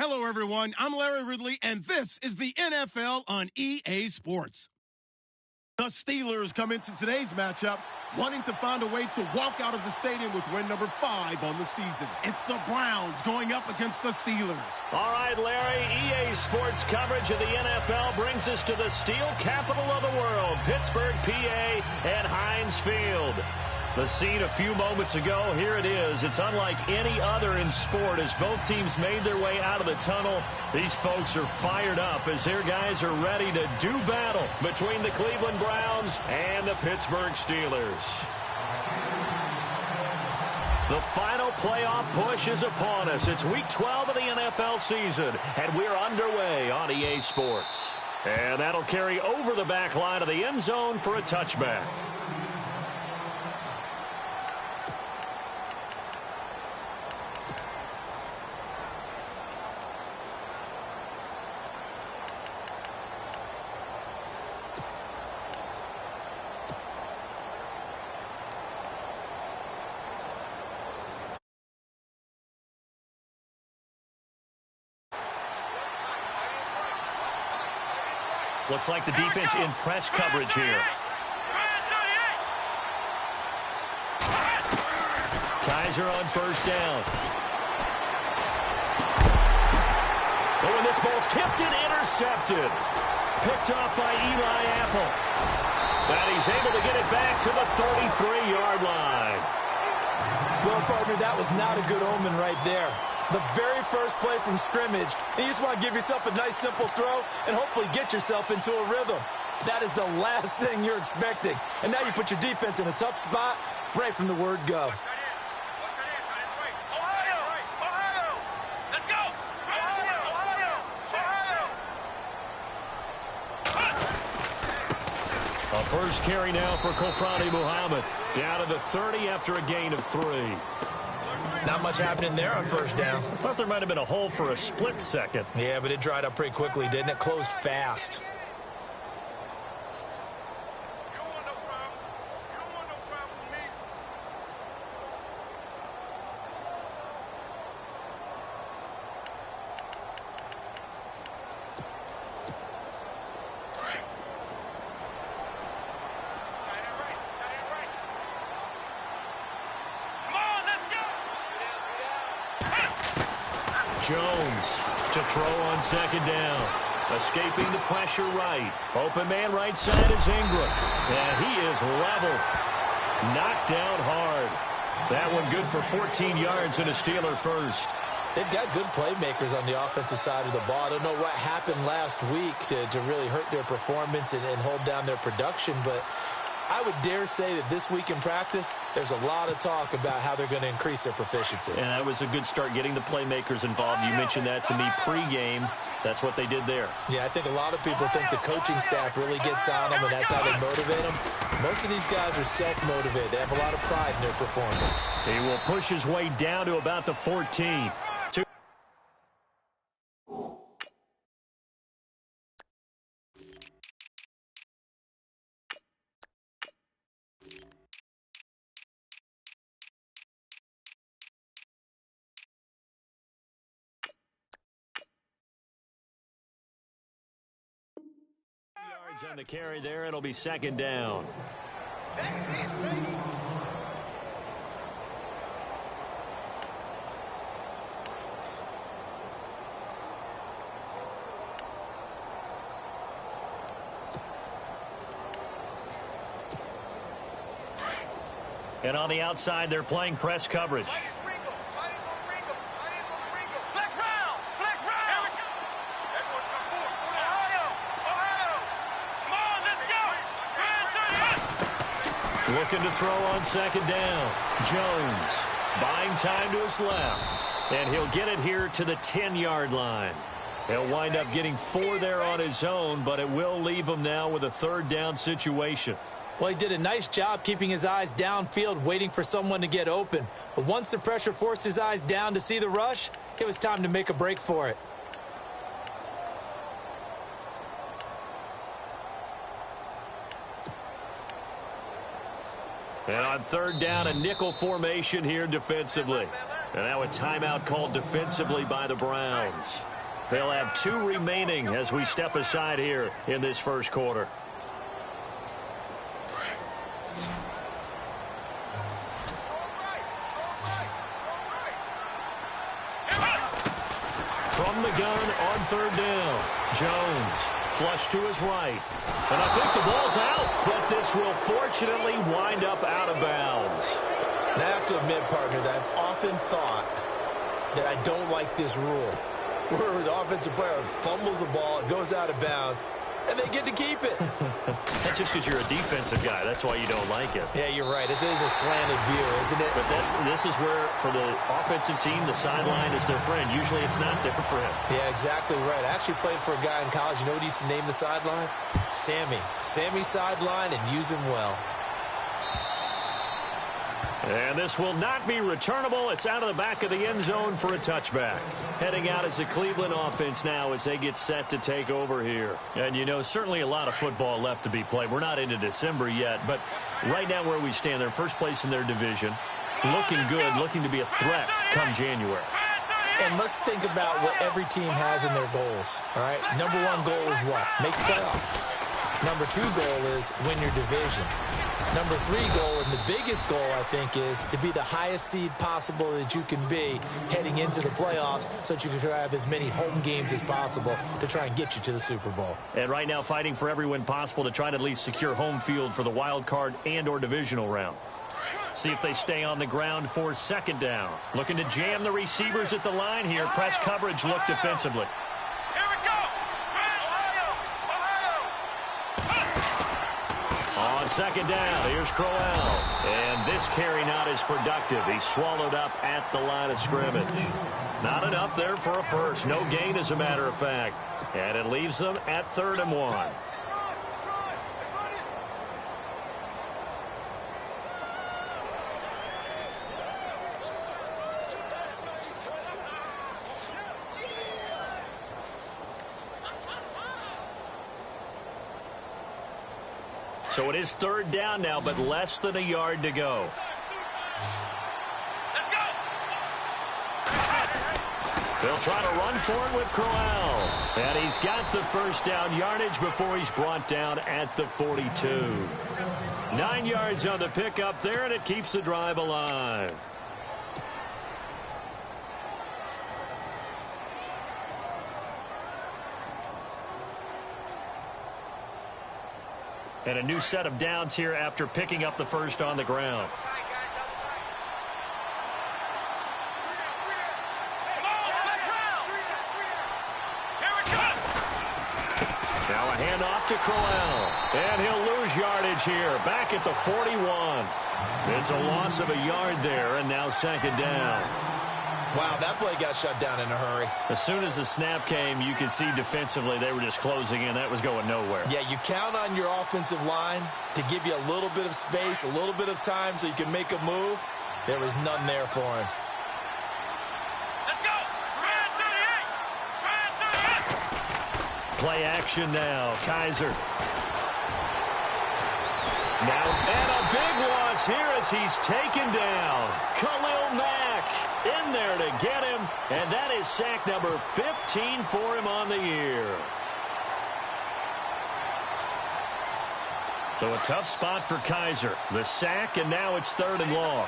Hello, everyone. I'm Larry Ridley, and this is the NFL on EA Sports. The Steelers come into today's matchup wanting to find a way to walk out of the stadium with win number 5 on the season. It's the Browns going up against the Steelers. All right, Larry, EA Sports coverage of the NFL brings us to the steel capital of the world, Pittsburgh, PA, and Heinz Field. The scene a few moments ago, here it is. It's unlike any other in sport as both teams made their way out of the tunnel. These folks are fired up as their guys are ready to do battle between the Cleveland Browns and the Pittsburgh Steelers. The final playoff push is upon us. It's week 12 of the NFL season, and we're underway on EA Sports. And that'll carry over the back line of the end zone for a touchback. Looks like the defense in press coverage here. Kaiser on first down. Oh, and this ball's tipped and intercepted. Picked off by Eli Apple. And he's able to get it back to the 33-yard line. Well, partner, that was not a good omen right there. The very first play from scrimmage, and you just want to give yourself a nice, simple throw and hopefully get yourself into a rhythm. That is the last thing you're expecting. And now you put your defense in a tough spot right from the word go. A first carry now for Kofrani Muhammad. Down to the 30 after a gain of 3. Not much happening there on first down. I thought there might have been a hole for a split second. Yeah, but it dried up pretty quickly, didn't it? Closed fast. Jones to throw on second down. Escaping the pressure right. Open man right side is Ingram. And he is level. Knocked down hard. That one good for 14 yards and a Steeler first. They've got good playmakers on the offensive side of the ball. I don't know what happened last week to really hurt their performance and hold down their production, but I would dare say that this week in practice, there's a lot of talk about how they're going to increase their proficiency. And that was a good start getting the playmakers involved. You mentioned that to me pregame. That's what they did there. Yeah, I think a lot of people think the coaching staff really gets on them, and that's how they motivate them. Most of these guys are self-motivated. They have a lot of pride in their performance. He will push his way down to about the 14. On the carry there, it'll be second down. And on the outside, they're playing press coverage. Looking to throw on second down. Jones buying time to his left. And he'll get it here to the 10-yard line. He'll wind up getting 4 there on his own, but it will leave him now with a third down situation. Well, he did a nice job keeping his eyes downfield, waiting for someone to get open. But once the pressure forced his eyes down to see the rush, it was time to make a break for it. And on third down, a nickel formation here defensively. And now a timeout called defensively by the Browns. They'll have 2 remaining as we step aside here in this first quarter. From the gun on 3rd down. Jones flush to his right. And I think the ball's out, but this will fortunately wind up out of bounds. And I have to admit, partner, that I've often thought that I don't like this rule, where the offensive player fumbles the ball, it goes out of bounds, and they get to keep it. That's just because you're a defensive guy. That's why you don't like it. Yeah, you're right. It is a slanted view, isn't it? But this is where, for the offensive team, the sideline is their friend. Usually it's not there for him. Yeah, exactly right. I actually played for a guy in college. You know what he used to name the sideline? Sammy. Sammy sideline, and use him well. And this will not be returnable. It's out of the back of the end zone for a touchback. Heading out is the Cleveland offense now as they get set to take over here. And, you know, certainly a lot of football left to be played. We're not into December yet, but right now where we stand, they're first place in their division. Looking good, looking to be a threat come January. And let's think about what every team has in their goals, all right? Number 1 goal is what? Make the playoffs. Number 2 goal is win your division. Number 3 goal, and the biggest goal, I think, is to be the highest seed possible that you can be heading into the playoffs so that you can try to have as many home games as possible to try and get you to the Super Bowl. And right now fighting for every win possible to try to at least secure home field for the wild card and or divisional round. See if they stay on the ground for 2nd down. Looking to jam the receivers at the line here. Press coverage look defensively. On 2nd down, here's Crowell. And this carry not as productive. He's swallowed up at the line of scrimmage. Not enough there for a first. No gain, as a matter of fact. And it leaves them at 3rd and 1. So it is 3rd down now, but less than a yard to go. They'll try to run for it with Crowell. And he's got the first down yardage before he's brought down at the 42. 9 yards on the pickup there, and it keeps the drive alive. And a new set of downs here after picking up the first on the ground. Now a handoff to Crowell. And he'll lose yardage here. Back at the 41. It's a loss of a yard there, and now 2nd down. Wow, that play got shut down in a hurry. As soon as the snap came, you could see defensively they were just closing in. That was going nowhere. Yeah, you count on your offensive line to give you a little bit of space, a little bit of time so you can make a move. There was none there for him. Let's go! Play action now. Kaiser. Now, and a big loss here as he's taken down. Khalil Mack in there to get him, and that is sack number 15 for him on the year. So a tough spot for Kaiser. The sack, and now it's 3rd and long.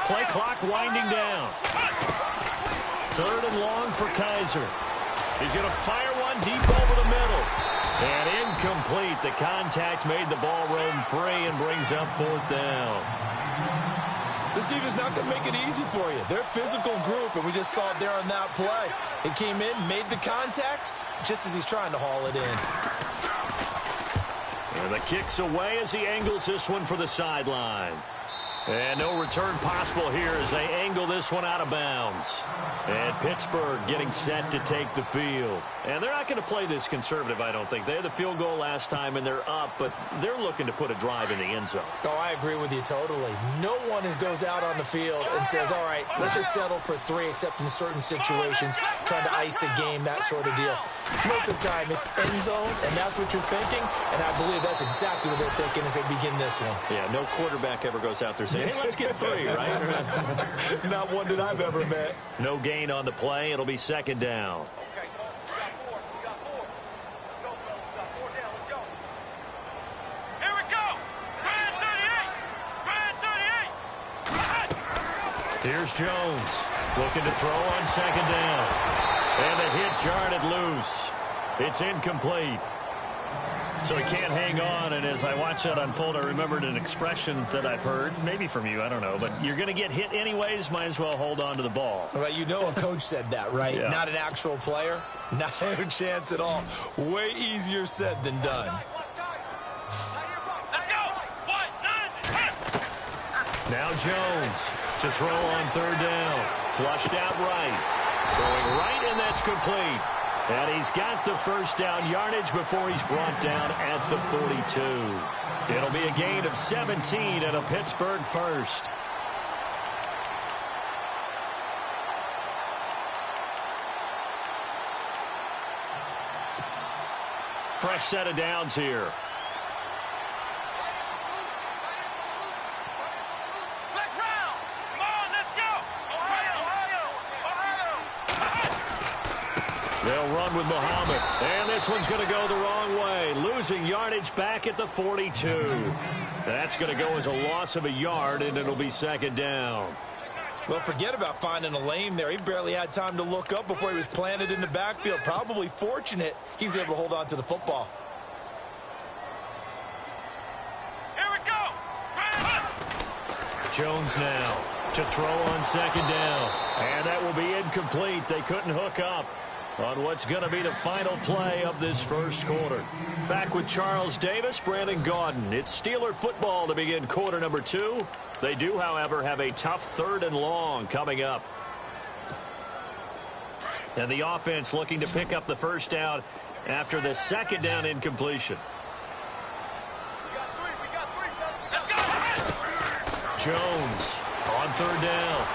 Play clock winding down. 3rd and long for Kaiser. He's going to fire one deep over the middle. And incomplete. The contact made the ball roam free and brings up 4th down. This defense is not going to make it easy for you. They're a physical group, and we just saw it there on that play. It came in, made the contact, just as he's trying to haul it in. And the kick's away as he angles this one for the sideline. And no return possible here as they angle this one out of bounds. And Pittsburgh getting set to take the field. And they're not going to play this conservative, I don't think. They had the field goal last time, and they're up, but they're looking to put a drive in the end zone. Oh, I agree with you totally. No one goes out on the field and says, all right, let's just settle for 3, except in certain situations, trying to ice a game, that sort of deal. Most of the time, it's end zone, and that's what you're thinking, and I believe that's exactly what they're thinking as they begin this one. Yeah, no quarterback ever goes out there saying, hey, let's get 3, right? Not one that I've ever met. No gain on the play. It'll be second down. Okay, we got 4. We got 4. Let's go, fellas. We got 4 down. Let's go. Here we go. Grand 38. Grand 38. Here's Jones looking to throw on second down. And the hit jarred loose. It's incomplete. So he can't hang on, and as I watch that unfold, I remembered an expression that I've heard, maybe from you, I don't know, but you're going to get hit anyways, might as well hold on to the ball. Well, you know a coach said that, right? Yeah. Not an actual player. Not a chance at all. Way easier said than done. Let's go. 1, 9, Now Jones to throw on third down. Flushed out right. Throwing right, and that's complete. And he's got the first down yardage before he's brought down at the 42. It'll be a gain of 17 and a Pittsburgh first. Fresh set of downs here. Flex round. Come on, let's go. Ohio. They'll run with Muhammad. And this one's going to go the wrong way. Losing yardage back at the 42. That's going to go as a loss of a yard, and it'll be second down. Well, forget about finding a lane there. He barely had time to look up before he was planted in the backfield. Probably fortunate he was able to hold on to the football. Here we go. Jones now to throw on second down. And that will be incomplete. They couldn't hook up on what's going to be the final play of this first quarter. Back with Charles Davis, Brandon Gaudin. It's Steeler football to begin quarter number 2. They do, however, have a tough 3rd and long coming up. And the offense looking to pick up the first down after the second down incompletion. We got 3, fellas. Let's go. Jones on third down.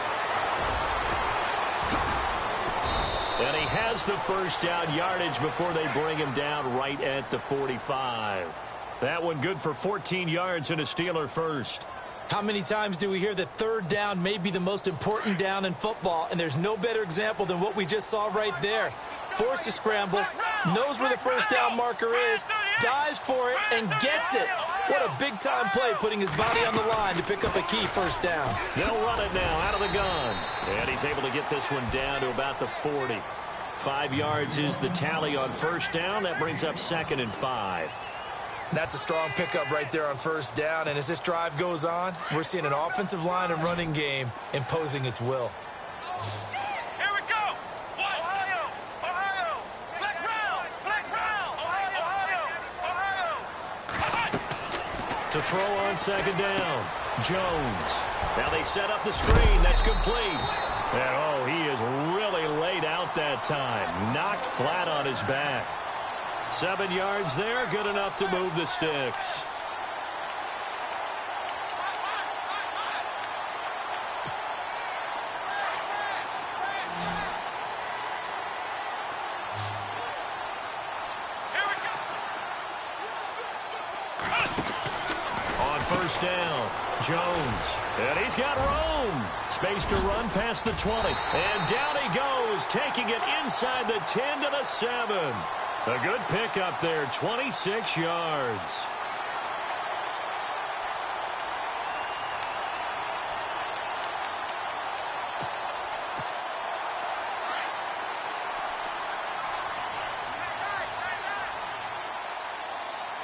And he has the first down yardage before they bring him down right at the 45. That one good for 14 yards and a Steeler first. How many times do we hear that third down may be the most important down in football, and there's no better example than what we just saw right there. Forced to scramble, knows where the first down marker is, dives for it, and gets it. What a big-time play, putting his body on the line to pick up a key first down. They'll run it now out of the gun. And he's able to get this one down to about the 40. 5 yards is the tally on first down. That brings up 2nd and 5. That's a strong pickup right there on first down. And as this drive goes on, we're seeing an offensive line and running game imposing its will. Here we go. Ohio. Ohio. Flex round. Flex round. Ohio. To throw on second down, Jones. Now they set up the screen. That's complete. And, oh, he is really laid out that time. Knocked flat on his back. 7 yards there, good enough to move the sticks. On first down, Jones. And he's got room. Space to run past the 20. And down he goes, taking it inside the 10 to the 7. A good pickup there, 26 yards.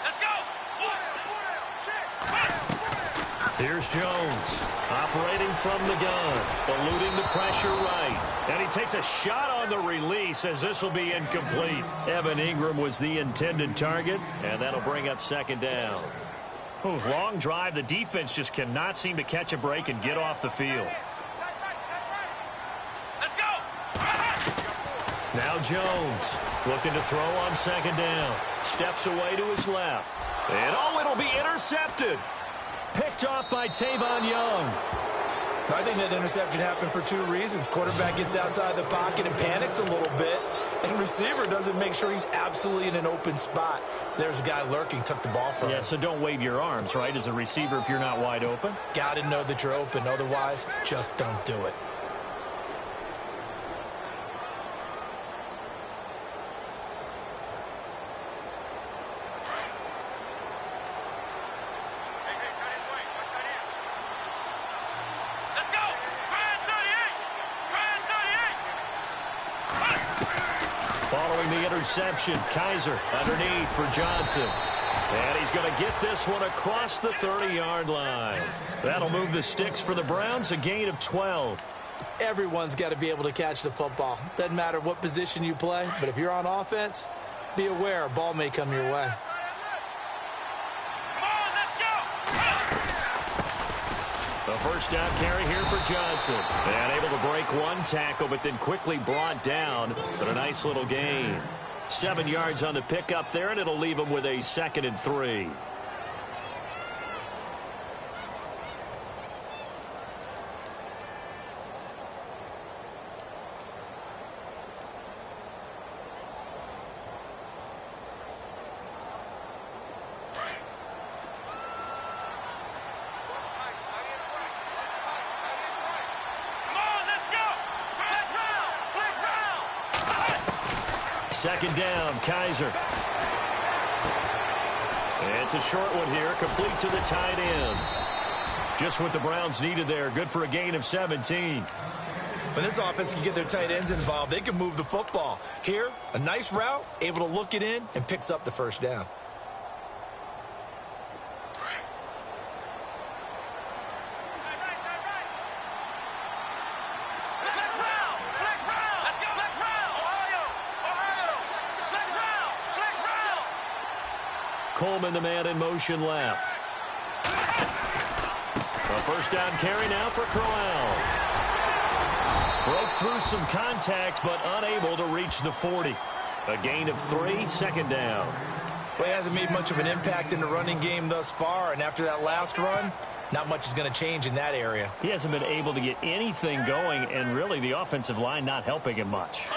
Let's go. Here's Jones, operating from the gun, eluding the pressure right. And he takes a shot on the release as this will be incomplete. Evan Ingram was the intended target, and that'll bring up second down. Ooh, long drive. The defense just cannot seem to catch a break and get off the field. Let's go. Now Jones looking to throw on second down. Steps away to his left. And it'll be intercepted. Picked off by Tavon Young. I think that interception happened for two reasons. Quarterback gets outside the pocket and panics a little bit, and receiver doesn't make sure he's absolutely in an open spot. So there's a guy lurking, took the ball from him. Yeah, so don't wave your arms, right, as a receiver if you're not wide open. Got to know that you're open. Otherwise, just don't do it. Following the interception, Kaiser underneath for Johnson. And he's going to get this one across the 30-yard line. That'll move the sticks for the Browns, a gain of 12. Everyone's got to be able to catch the football. Doesn't matter what position you play, but if you're on offense, be aware a ball may come your way. A first down carry here for Johnson. And able to break one tackle, but then quickly brought down. But a nice little gain. 7 yards on the pickup there, and it'll leave him with a 2nd and 3. Second down, Kaiser. It's a short one here, complete to the tight end. Just what the Browns needed there. Good for a gain of 17. When this offense can get their tight ends involved, they can move the football. Here, a nice route, able to look it in, and picks up the first down. Coleman, the man in motion left. A first down carry now for Crowell. Broke through some contact, but unable to reach the 40. A gain of 3, 2nd down. Well, he hasn't made much of an impact in the running game thus far, and after that last run, not much is going to change in that area. He hasn't been able to get anything going, and really the offensive line not helping him much.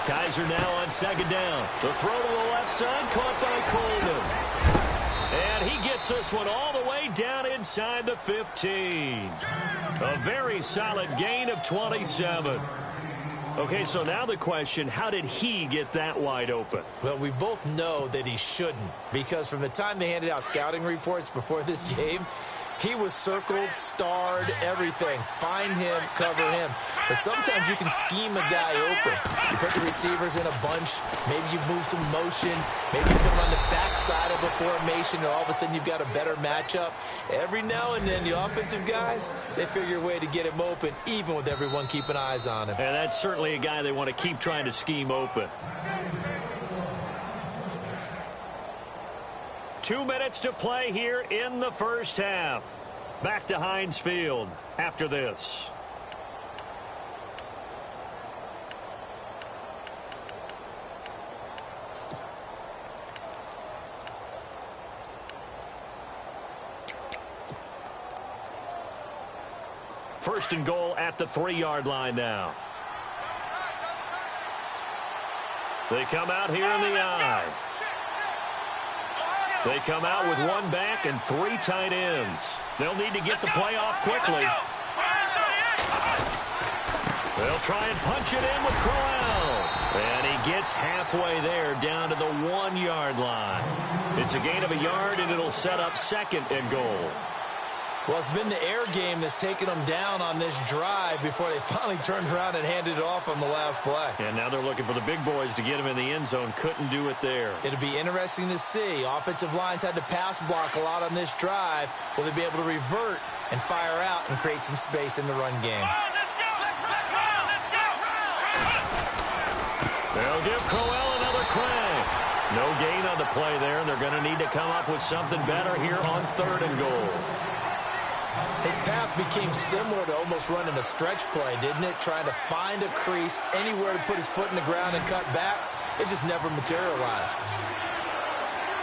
Kaiser now on second down. The throw to the left side, caught by Coleman. And he gets this one all the way down inside the 15. A very solid gain of 27. Okay, so now the question, how did he get that wide open? Well, we both know that he shouldn't, because from the time they handed out scouting reports before this game, he was circled, starred, everything. Find him, cover him. But sometimes you can scheme a guy open. You put the receivers in a bunch. Maybe you move some motion. Maybe you put him on the backside of a formation, and all of a sudden you've got a better matchup. Every now and then, the offensive guys, they figure a way to get him open, even with everyone keeping eyes on him. And that's certainly a guy they want to keep trying to scheme open. 2 minutes to play here in the first half. Back to Heinz Field after this. First and goal at the 3-yard line now. They come out here in the I. They come out with one back and 3 tight ends. They'll need to get the play off quickly. They'll try and punch it in with Crowell. And he gets halfway there down to the 1-yard line. It's a gain of a yard, and it'll set up 2nd and goal. Well, it's been the air game that's taken them down on this drive before they finally turned around and handed it off on the last play. And now they're looking for the big boys to get him in the end zone. Couldn't do it there. It'll be interesting to see. Offensive lines had to pass block a lot on this drive. Will they be able to revert and fire out and create some space in the run game? They'll give Crowell another crank. No gain on the play there, and they're going to need to come up with something better here on 3rd and goal. His path became similar to almost running a stretch play, didn't it? Trying to find a crease, anywhere to put his foot in the ground and cut back. It just never materialized.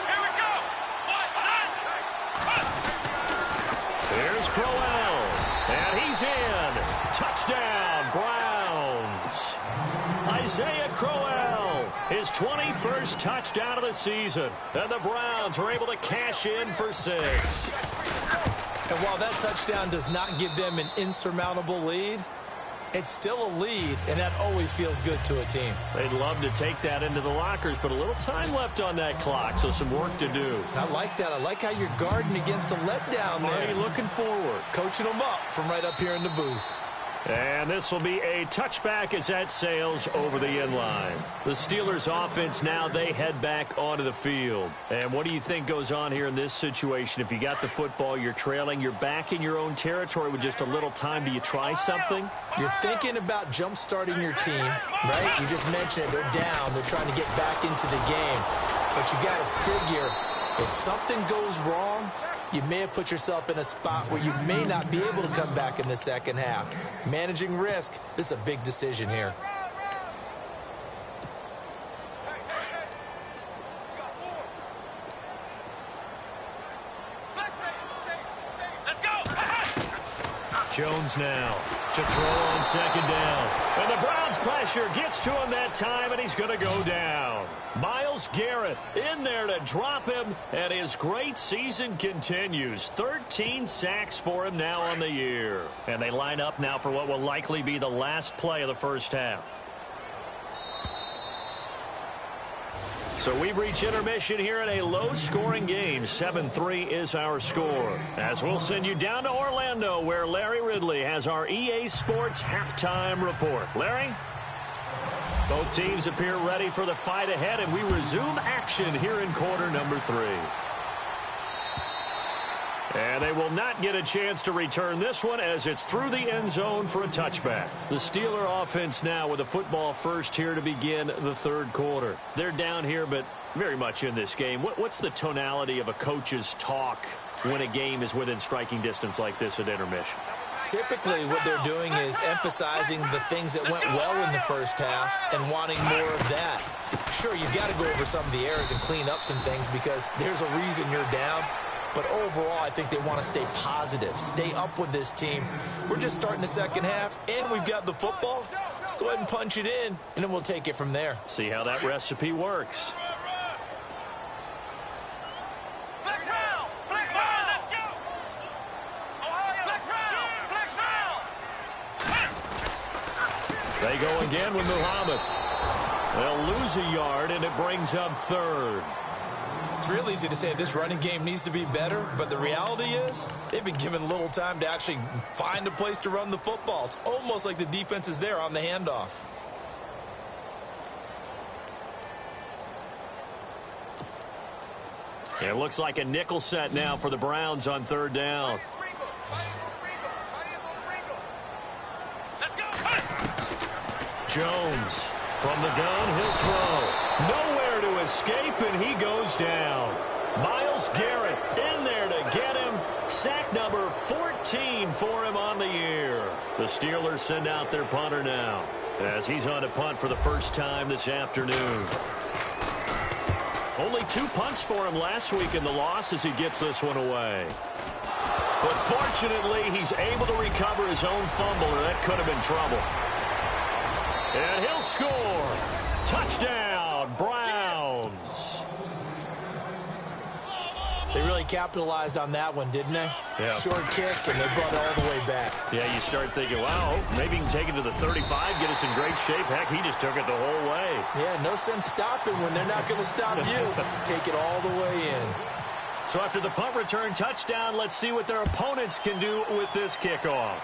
Here we go. Here's Crowell, and he's in. Touchdown, Browns. Isaiah Crowell, his 21st touchdown of the season. And the Browns are able to cash in for 6. And while that touchdown does not give them an insurmountable lead, it's still a lead, and that always feels good to a team. They'd love to take that into the lockers, but a little time left on that clock, so some work to do. I like that. I like how you're guarding against a letdown there. Already looking forward. Coaching them up from right up here in the booth. And this will be a touchback as that sails over the end line. The Steelers offense now, they head back onto the field. And what do you think goes on here in this situation? If you got the football, you're trailing, you're back in your own territory with just a little time. Do you try something? You're thinking about jump-starting your team, right? You just mentioned it. They're down. They're trying to get back into the game. But you got to figure if something goes wrong, you may have put yourself in a spot where you may not be able to come back in the second half. Managing risk, this is a big decision here. Let's go. Jones now to throw on 2nd down. And the Browns pressure gets to him that time, and he's going to go down. Myles Garrett in there to drop him, and his great season continues. 13 sacks for him now on the year. And they line up now for what will likely be the last play of the first half. So we've reached intermission here in a low-scoring game. 7-3 is our score. As we'll send you down to Orlando, where Larry Ridley has our EA Sports halftime report. Larry? Both teams appear ready for the fight ahead, and we resume action here in quarter number 3. And they will not get a chance to return this one as it's through the end zone for a touchback. The Steeler offense now with the football first here to begin the 3rd quarter. They're down here, but very much in this game. What's the tonality of a coach's talk when a game is within striking distance like this at intermission? Typically, what they're doing is emphasizing the things that went well in the first half and wanting more of that. Sure, you've got to go over some of the errors and clean up some things because there's a reason you're down. But overall, I think they want to stay positive, stay up with this team. We're just starting the second half, and we've got the football. Let's go ahead and punch it in, and then we'll take it from there. See how that recipe works. Flex round. Flex round. Let's go. Ohio. Flex round. They go again with Muhammad. They'll lose a yard, and it brings up 3rd. It's real easy to say this running game needs to be better, but the reality is they've been given little time to actually find a place to run the football. It's almost like the defense is there on the handoff. It looks like a nickel set now for the Browns on 3rd down. Jones from the gun, he'll throw. Nowhere to escape, and he goes down. Myles Garrett in there to get him. Sack number 14 for him on the year. The Steelers send out their punter now as he's on to punt for the first time this afternoon. Only 2 punts for him last week in the loss as he gets this one away. But fortunately, he's able to recover his own fumble, or that could have been trouble. And he'll score. Touchdown, Browns. They really capitalized on that one, didn't they? Yeah. Short kick, and they brought it all the way back. Yeah, you start thinking, wow, maybe he can take it to the 35, get us in great shape. Heck, he just took it the whole way. Yeah, no sense stopping when they're not going to stop you. Take it all the way in. So after the punt return touchdown, let's see what their opponents can do with this kickoff.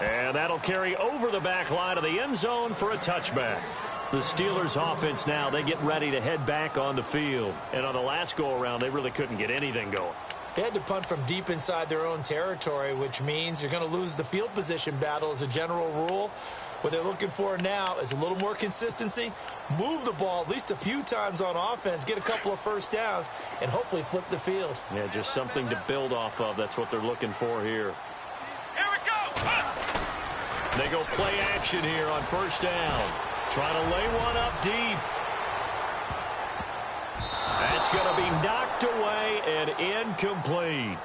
And that'll carry over the back line of the end zone for a touchback. The Steelers offense now, they get ready to head back on the field. And on the last go-around, they really couldn't get anything going. They had to punt from deep inside their own territory, which means you're going to lose the field position battle as a general rule. What they're looking for now is a little more consistency, move the ball at least a few times on offense, get a couple of first downs, and hopefully flip the field. Yeah, just something to build off of. That's what they're looking for here. Here we go. They go play action here on first down. Trying to lay one up deep. That's going to be knocked away and incomplete.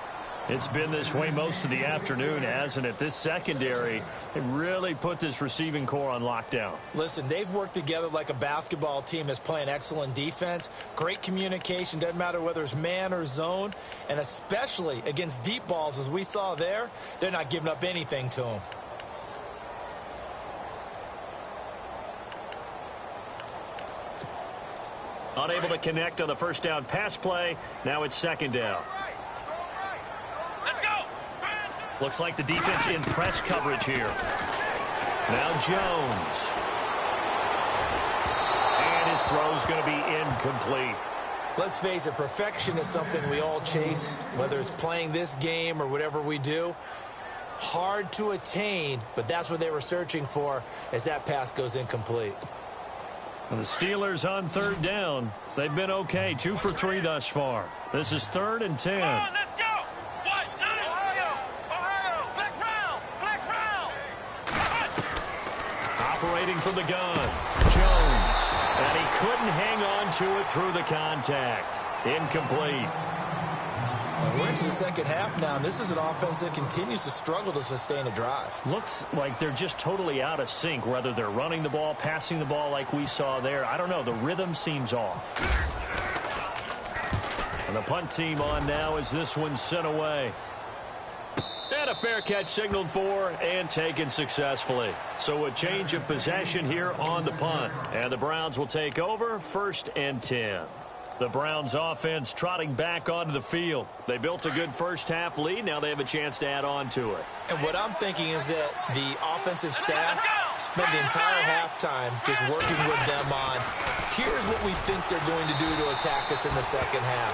It's been this way most of the afternoon, hasn't it? This secondary, it really put this receiving core on lockdown. Listen, they've worked together like a basketball team that's playing excellent defense. Great communication, doesn't matter whether it's man or zone. And especially against deep balls, as we saw there, they're not giving up anything to them. Unable to connect on the first down pass play. Now it's second down. Let's go. Looks like the defense in press coverage here. Now Jones. And his throw's going to be incomplete. Let's face it, perfection is something we all chase, whether it's playing this game or whatever we do. Hard to attain, but that's what they were searching for as that pass goes incomplete. And the Steelers on third down. They've been okay, 2 for 3 thus far. This is 3rd and 10. Come on, let's go. What? Ohio. Flex round. Flex round. Operating from the gun. Jones. And he couldn't hang on to it through the contact. Incomplete. And we're into the second half now, and this is an offense that continues to struggle to sustain a drive. Looks like they're just totally out of sync, whether they're running the ball, passing the ball like we saw there. I don't know. The rhythm seems off. And the punt team on now as this one's sent away. And a fair catch signaled for and taken successfully. So a change of possession here on the punt. And the Browns will take over 1st and 10. The Browns offense trotting back onto the field. They built a good first half lead. Now they have a chance to add on to it. And what I'm thinking is that the offensive staff spent the entire halftime just working with them on, here's what we think they're going to do to attack us in the second half.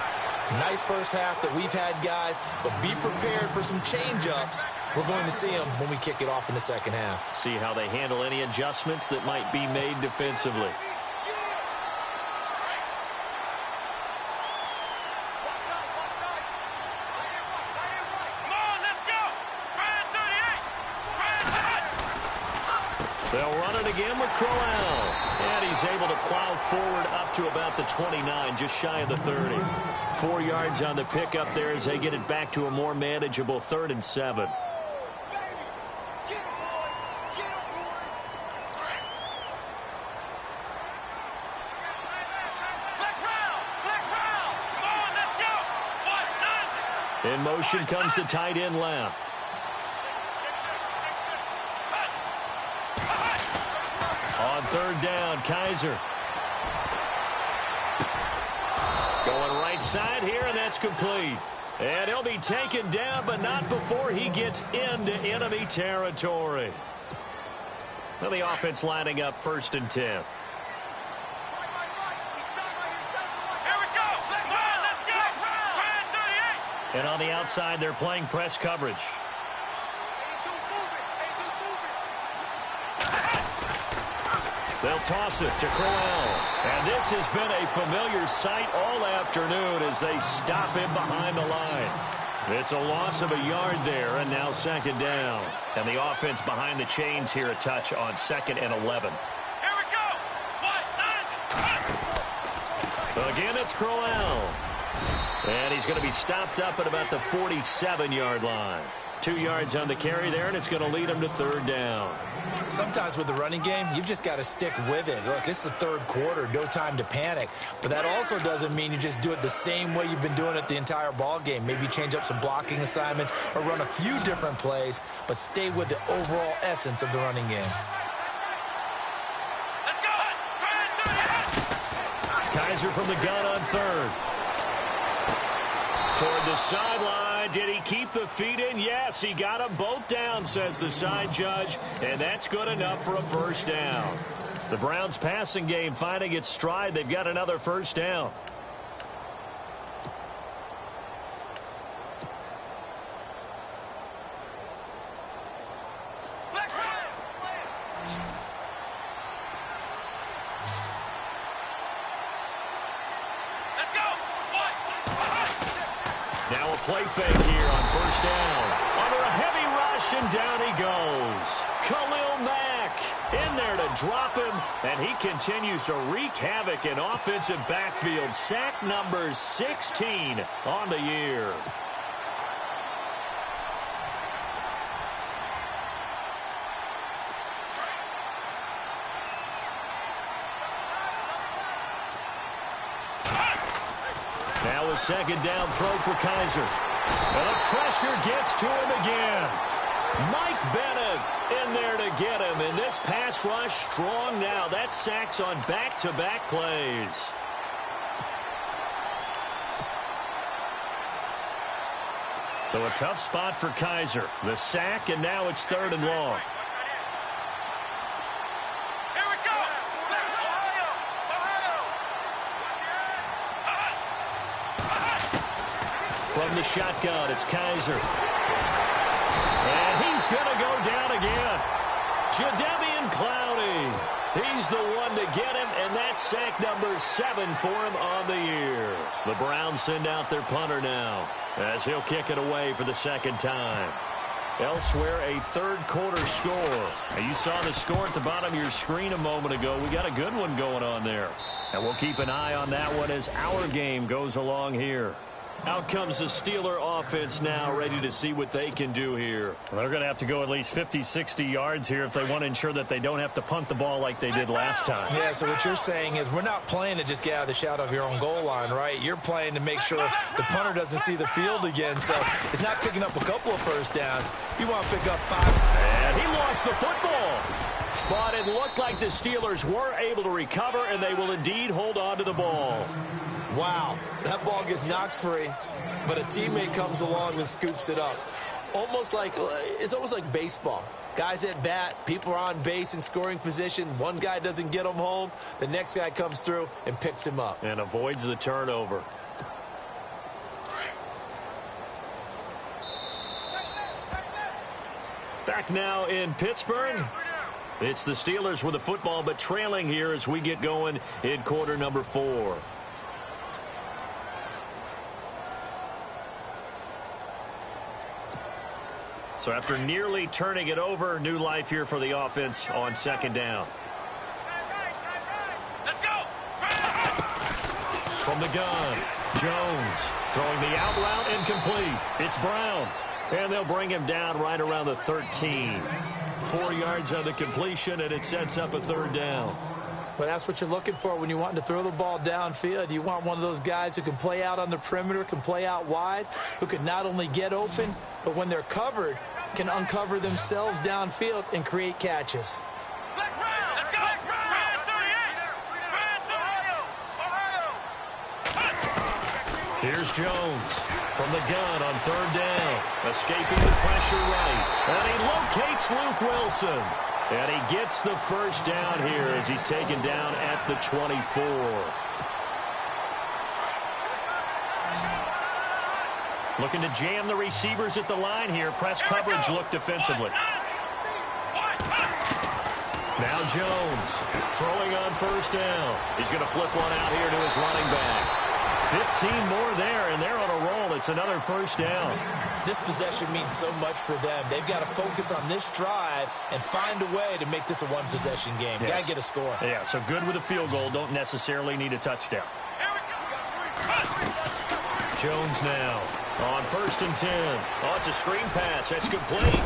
Nice first half that we've had, guys, but be prepared for some change-ups. We're going to see them when we kick it off in the second half. See how they handle any adjustments that might be made defensively. They'll run it again with Crowell. And he's able to plow forward up to about the 29, just shy of the 30. 4 yards on the pickup there as they get it back to a more manageable 3rd and 7. In motion comes the tight end left. On 3rd down, Kaiser. Going right side here, and that's complete. And he'll be taken down, but not before he gets into enemy territory. Well, the offense lining up 1st and 10. And on the outside, they're playing press coverage. They'll toss it to Crowell. And this has been a familiar sight all afternoon as they stop him behind the line. It's a loss of a yard there, and now 2nd down. And the offense behind the chains here a touch on 2nd and 11. Here we go. Again, it's Crowell. And he's going to be stopped up at about the 47-yard line. 2 yards on the carry there, and it's going to lead him to 3rd down. Sometimes with the running game, you've just got to stick with it. Look, it's the 3rd quarter, no time to panic. But that also doesn't mean you just do it the same way you've been doing it the entire ball game. Maybe change up some blocking assignments or run a few different plays, but stay with the overall essence of the running game. Kaiser from the gun on 3rd. Toward the sideline. Did he keep the feet in? Yes, he got them both down, says the side judge, and that's good enough for a 1st down. The Browns passing game finding its stride. They've got another 1st down. Now a play fake here on first down. Under a heavy rush, and down he goes. Khalil Mack in there to drop him, and he continues to wreak havoc in offensive backfield. Sack number 16 on the year. Now a second down throw for Kaiser. And the pressure gets to him again. Mike Bennett in there to get him. And this pass rush strong now. That's sacks on back-to-back plays. So a tough spot for Kaiser. The sack, and now it's 3rd and long. From the shotgun, it's Kaiser. And he's going to go down again. Jadeveon Clowney. He's the one to get him, and that's sack number 7 for him on the year. The Browns send out their punter now, as he'll kick it away for the second time. Elsewhere, a third-quarter score. Now, you saw the score at the bottom of your screen a moment ago. We got a good one going on there. And we'll keep an eye on that one as our game goes along here. Out comes the Steeler offense now, ready to see what they can do here. Well, they're going to have to go at least 50, 60 yards here if they want to ensure that they don't have to punt the ball like they did last time. Yeah, so what you're saying is we're not playing to just get out of the shadow of your own goal line, right? You're playing to make sure the punter doesn't see the field again. So it's not picking up a couple of first downs. You want to pick up 5. And he lost the football. But it looked like the Steelers were able to recover, and they will indeed hold on to the ball. Wow, that ball gets knocked free, but a teammate comes along and scoops it up. It's almost like baseball. Guys at bat, people are on base in scoring position. One guy doesn't get him home. The next guy comes through and picks him up. And avoids the turnover. Back now in Pittsburgh. It's the Steelers with the football, but trailing here as we get going in quarter number 4. So after nearly turning it over, new life here for the offense on second down. Let's go! From the gun, Jones throwing the out route incomplete. It's Brown, and they'll bring him down right around the 13. 4 yards on the completion, and it sets up a 3rd down. Well, that's what you're looking for when you want to throw the ball downfield. You want one of those guys who can play out on the perimeter, can play out wide, who can not only get open, but when they're covered, can uncover themselves downfield and create catches. Let's go! Brand 38! Here's Jones from the gun on 3rd down. Escaping the pressure right. And he locates Luke Wilson. And he gets the first down here as he's taken down at the 24. Looking to jam the receivers at the line here. Press coverage look defensively. Now Jones throwing on 1st down. He's going to flip one out here to his running back. 15 more there, and they're on a roll. It's another 1st down. This possession means so much for them. They've got to focus on this drive and find a way to make this a one-possession game. Yes. Got to get a score. Yeah, so good with a field goal. Don't necessarily need a touchdown. Jones now on 1st and 10. Oh, it's a screen pass. That's complete.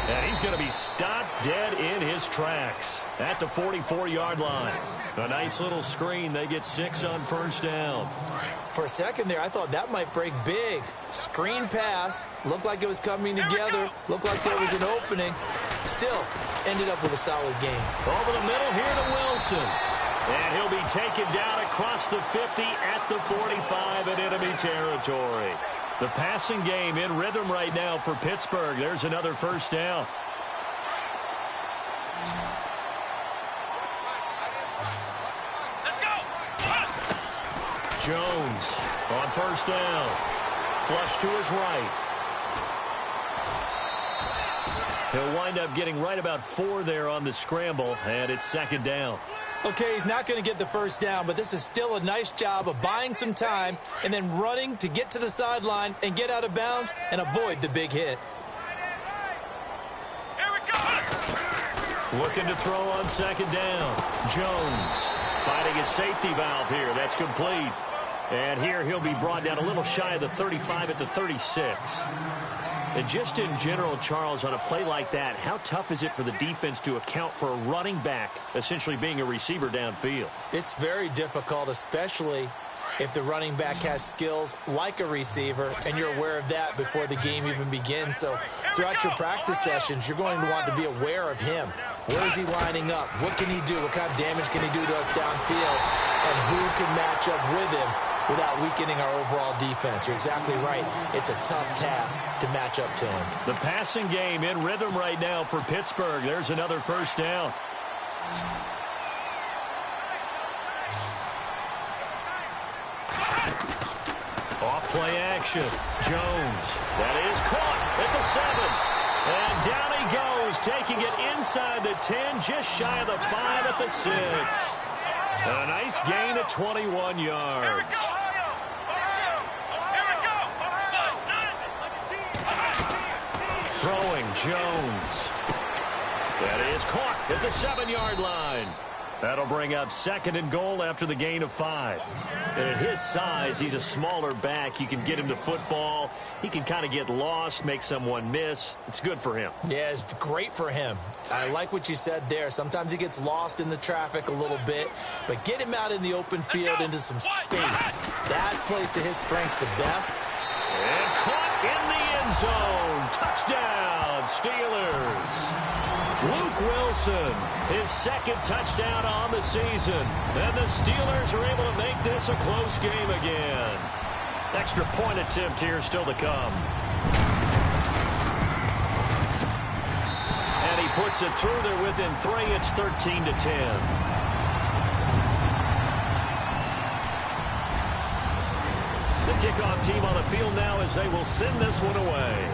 And he's going to be stopped dead in his tracks at the 44-yard line. A nice little screen. They get 6 on 1st down. For a second there, I thought that might break big. Screen pass. Looked like it was coming together. Looked like there was an opening. Still ended up with a solid game. Over the middle here to Wilson. And he'll be taken down across the 50 at the 45 in enemy territory. The passing game in rhythm right now for Pittsburgh. There's another 1st down. Jones on 1st down. Flush to his right. He'll wind up getting right about 4 there on the scramble, and it's 2nd down. Okay, he's not going to get the first down, but this is still a nice job of buying some time and then running to get to the sideline and get out of bounds and avoid the big hit. Here we go. Looking to throw on second down. Jones finding a safety valve here. That's complete. And here he'll be brought down a little shy of the 35 at the 36. And just in general, Charles, on a play like that, how tough is it for the defense to account for a running back essentially being a receiver downfield? It's very difficult, especially if the running back has skills like a receiver, and you're aware of that before the game even begins. So throughout your practice sessions, you're going to want to be aware of him. Where is he lining up? What can he do? What kind of damage can he do to us downfield? And who can match up with him without weakening our overall defense? You're exactly right. It's a tough task to match up to him. The passing game in rhythm right now for Pittsburgh. There's another first down. Off play action. Jones. That is caught at the 7. And down he goes, taking it inside the 10, just shy of the 5 at the 6. A nice gain of 21 yards. Throwing Jones. That is caught at the 7-yard line. That'll bring up second and goal after the gain of 5. And at his size, he's a smaller back. You can get him to football. He can kind of get lost, make someone miss. It's good for him. Yeah, it's great for him. I like what you said there. Sometimes he gets lost in the traffic a little bit, but get him out in the open field into some space. That plays to his strengths the best. And caught in the end zone. Touchdown, Steelers. Luke Wilson, his second touchdown on the season. And the Steelers are able to make this a close game again. Extra point attempt here still to come. And he puts it through there within 3. It's 13-10. The kickoff team on the field now as they will send this one away.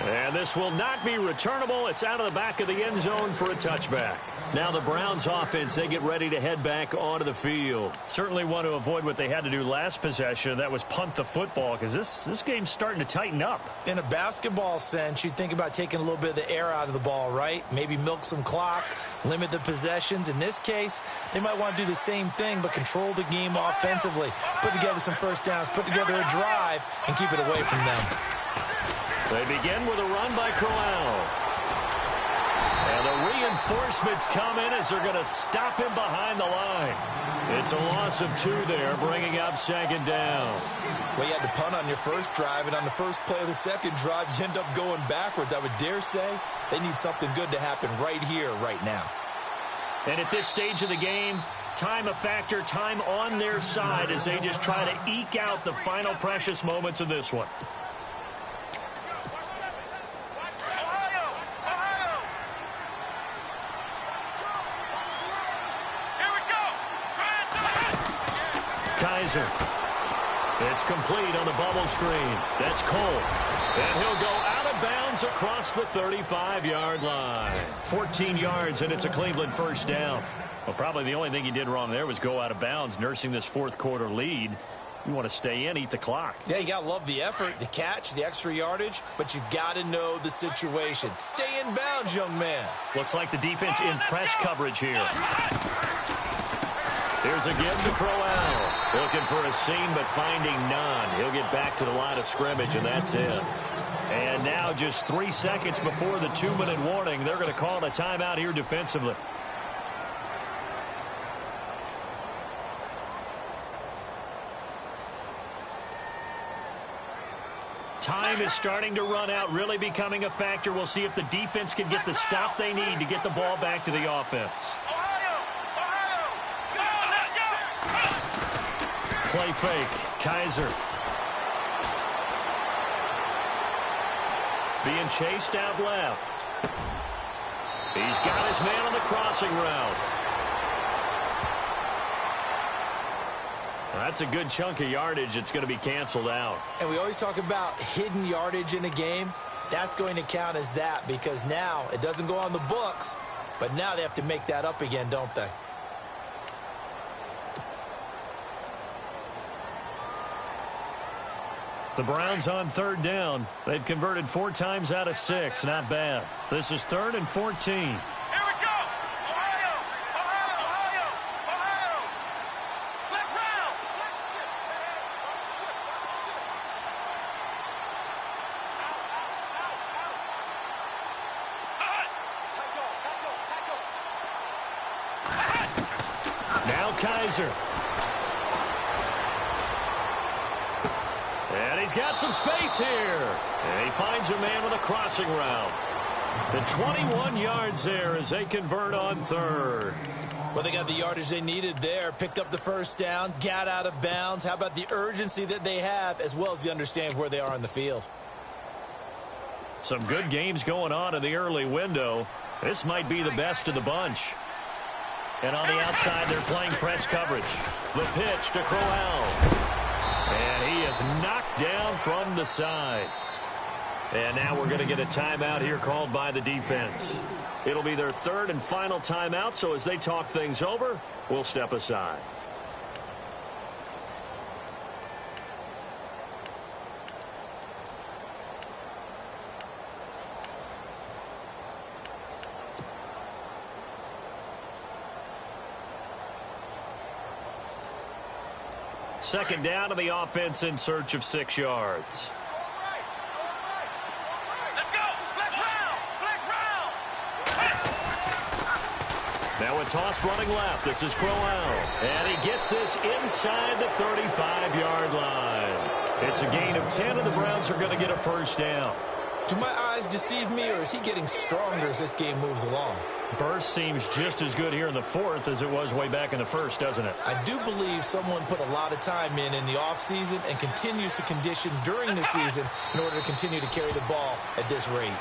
And this will not be returnable. It's out of the back of the end zone for a touchback. Now the Browns offense, they get ready to head back onto the field. Certainly want to avoid what they had to do last possession. That was punt the football, because this game's starting to tighten up. In a basketball sense, you think about taking a little bit of the air out of the ball, right? Maybe milk some clock, limit the possessions. In this case, they might want to do the same thing, but control the game offensively. Put together some first downs, put together a drive, and keep it away from them. They begin with a run by Crowell. And the reinforcements come in as they're going to stop him behind the line. It's a loss of 2 there, bringing up second down. Well, you had to punt on your first drive, and on the first play of the second drive, you end up going backwards. I would dare say they need something good to happen right here, right now. And at this stage of the game, time a factor, time on their side as they just try to eke out the final precious moments of this one. Kaiser. It's complete on the bubble screen. That's Cole. And he'll go out of bounds across the 35-yard line. 14 yards, and it's a Cleveland first down. Well, probably the only thing he did wrong there was go out of bounds, nursing this fourth quarter lead. You want to stay in, eat the clock. Yeah, you got to love the effort, the catch, the extra yardage, but you got to know the situation. Stay in bounds, young man. Looks like the defense in press coverage here. Here's a give to Crowell. Looking for a seam, but finding none. He'll get back to the line of scrimmage, and that's it. And now just 3 seconds before the 2-minute warning, they're going to call a timeout here defensively. Time is starting to run out, really becoming a factor. We'll see if the defense can get the stop they need to get the ball back to the offense. Play fake. Kaiser. Being chased out left. He's got his man on the crossing route. Well, that's a good chunk of yardage. It's going to be canceled out. And we always talk about hidden yardage in a game. That's going to count as that because now it doesn't go on the books, but now they have to make that up again, don't they? The Browns on third down. They've converted 4 times out of 6. Not bad. This is 3rd and 14. Here we go! Ohio! Ohio! Ohio! Ohio! Left round! Watch the ship, man! Watch the ship! Out, out, out! Tackle! Tackle! Now Kaiser. And he's got some space here. And he finds a man with a crossing route. The 21 yards there as they convert on 3rd. Well, they got the yardage they needed there. Picked up the first down, got out of bounds. How about the urgency that they have as well as the understanding where they are on the field? Some good games going on in the early window. This might be the best of the bunch. And on the outside, they're playing press coverage. The pitch to Crowell. And he is knocked down from the side. And now we're going to get a timeout here called by the defense. It'll be their 3rd and final timeout, so as they talk things over, we'll step aside. Second down to the offense in search of 6 yards. Let's go! Flex round! Flex round! Now a toss running left. This is Crowell. And he gets this inside the 35-yard line. It's a gain of 10, and the Browns are going to get a first down. Do my eyes deceive me, or is he getting stronger as this game moves along? Burst seems just as good here in the 4th as it was way back in the 1st, doesn't it? I do believe someone put a lot of time in the offseason and continues to condition during the season in order to continue to carry the ball at this rate.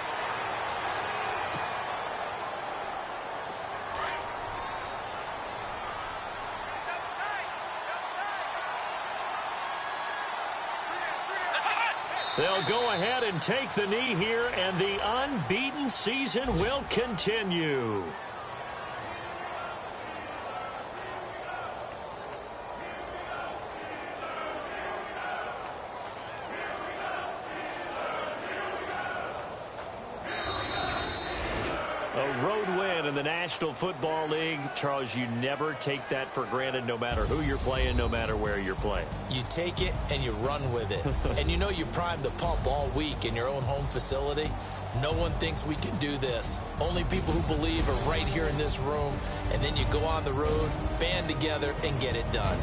They'll go ahead and take the knee here, and the unbeaten season will continue. A road win in the National Football League. Charles, you never take that for granted no matter who you're playing, no matter where you're playing. You take it and you run with it. And you know you primed the pump all week in your own home facility. No one thinks we can do this. Only people who believe are right here in this room. And then you go on the road, band together, and get it done.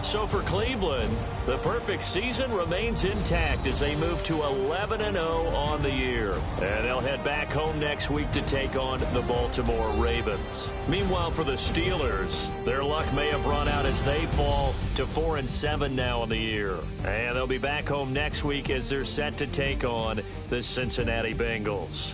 So for Cleveland, the perfect season remains intact as they move to 11-0 on the year. And they'll head back home next week to take on the Baltimore Ravens. Meanwhile, for the Steelers, their luck may have run out as they fall to 4-7 now on the year. And they'll be back home next week as they're set to take on the Cincinnati Bengals.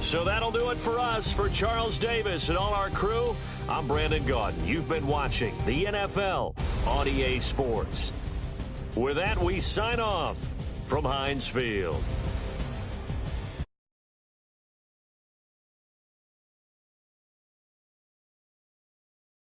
So that'll do it for us. For Charles Davis and all our crew, I'm Brandon Gaudin. You've been watching the NFL on EA Sports. With that, we sign off from Heinz Field.